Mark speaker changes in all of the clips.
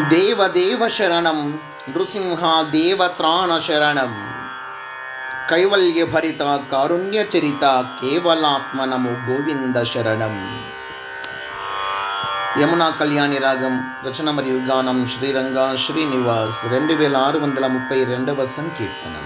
Speaker 1: దేవదేవ శరణం నృసింహ దేవత్రాణ శరణం. కైవల్య భరిత కారుణ్య చరిత కేవలాత్మనము గోవింద శరణం. యమునా కళ్యాణి రాగం రచన మరియు గానం శ్రీరంగ శ్రీనివాస్ 2632వ సంకీర్తనం.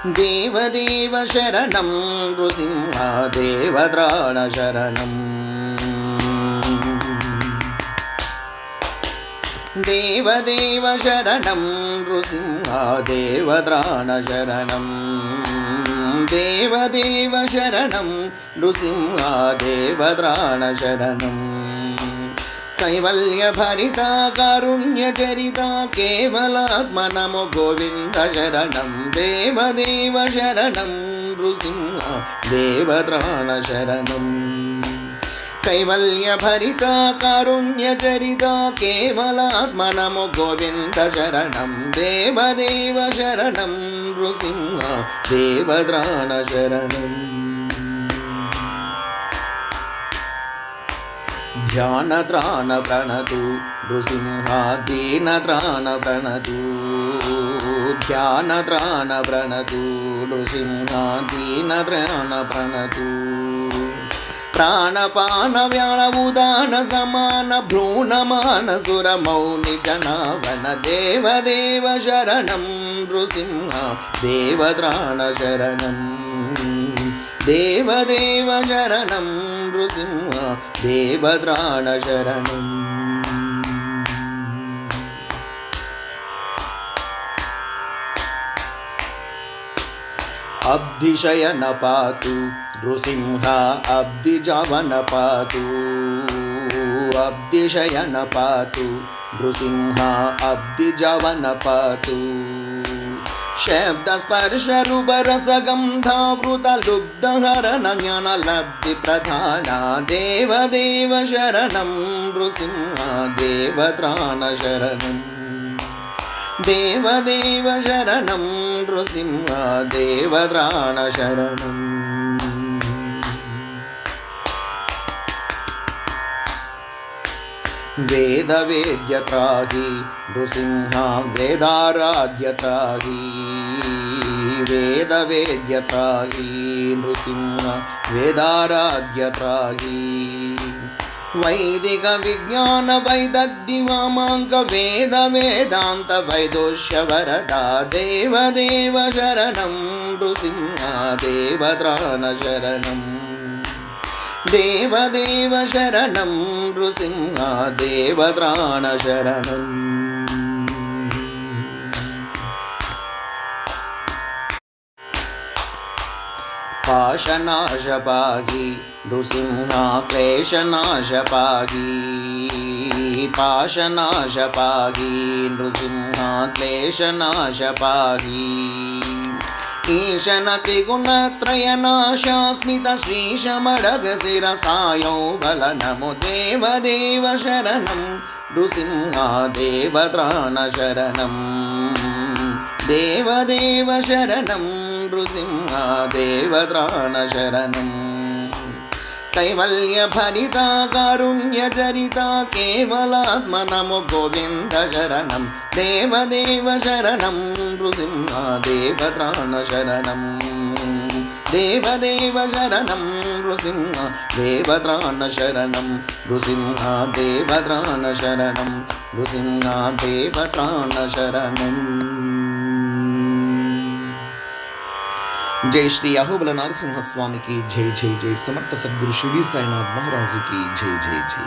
Speaker 1: దేవదేవ శరణం నృసింహ దేవత్రాణ శరణం. దేవదేవ శరణం నృసింహ దేవత్రాణ శరణం. దేవదేవ శరణం నృసింహ దేవత్రాణ శరణం. కైవల్య భరిత కారుణ్య చరిత కేవలాత్మనము గోవింద శరణం. దేవదేవ శరణం నృసింహ దేవత్రాణ శరణం. కైవల్య భరిత కారుణ్య చరిత కేవలాత్మనము గోవింద శరణం. దేవదేవ శరణం నృసింహ దేవత్రాణ శరణం. ధ్యానత్రాణ ప్రణతు నృసింహ దీనత్రాణ ప్రణతు. ధ్యానత్రాణ ప్రణతు నృసింహ దీనత్రాణ ప్రణతు. ప్రాణపాన వ్యాన ఉదాన సమాన భ్రూణమాన సుర మౌని జనావన. దేవదేవ శరణం నృసింహ దేవత్రాణ శరణం. దేవదేవ శరణం నృసింహ దేవత్రాణ శరణం. అబ్ధిశయన పాతు నృసింహ అబ్ధిజవన పాతు. అబ్ధిశయన పాతు నృసింహ అబ్ధిజవన పాతు. శబ్ద స్పర్శ రూపరస గంధావృత లుబ్ధ హరణ జ్ఞాన లబ్ధి ప్రధాన. దేవదేవ శరణం నృసింహ దేవత్రాణ శరణం. దేవదేవ శరణం నృసింహ దేవత్రాణ శరణం. వేద వేద్య త్రాహి నృసింహ వేదారాధ్య త్రాహి. వేద వేద్య త్రాహి నృసింహ వేదారాధ్య త్రాహి. వైదిక విజ్ఞాన వైదగ్ధివామాంక వేద వేదాంత వైదోష్య వరదా. దేవదేవ శరణం నృసింహ దేవత్రాణ శరణం. దేవదేవ శరణం నృసింహ దేవత్రాణ శరణం. పాశనాశ పాహి నృసింహ క్లేశనాశ పాహి. పాశనాశ పాహి నృసింహ క్లేశనాశ పాహి. ఈశన త్రిగుణత్రయనాశాస్మిత శ్రీశమడగ శిరసాయో బల నమో. దేవదేవ శరణం నృసింహ దేవత్రాణ శరణం. దేవదేవ శరణం నృసింహ దేవత్రాణ శరణం. కైవల్య భరిత కారుణ్య చరిత కేవలాత్మనము గోవింద శరణం. దేవదేవ శరణం నృసింహ దేవత్రాణ శరణం. దేవదేవ శరణం నృసింహ దేవత్రాణ శరణం. నృసింహ దేవత్రాణ శరణం. నృసింహ దేవత్రాణ శరణం. जय श्री अहोबल नरसिंह स्वामी की जय जय जय. समर्थ सद्गुरु शिरडी साईनाथ महाराज की जय जय जय.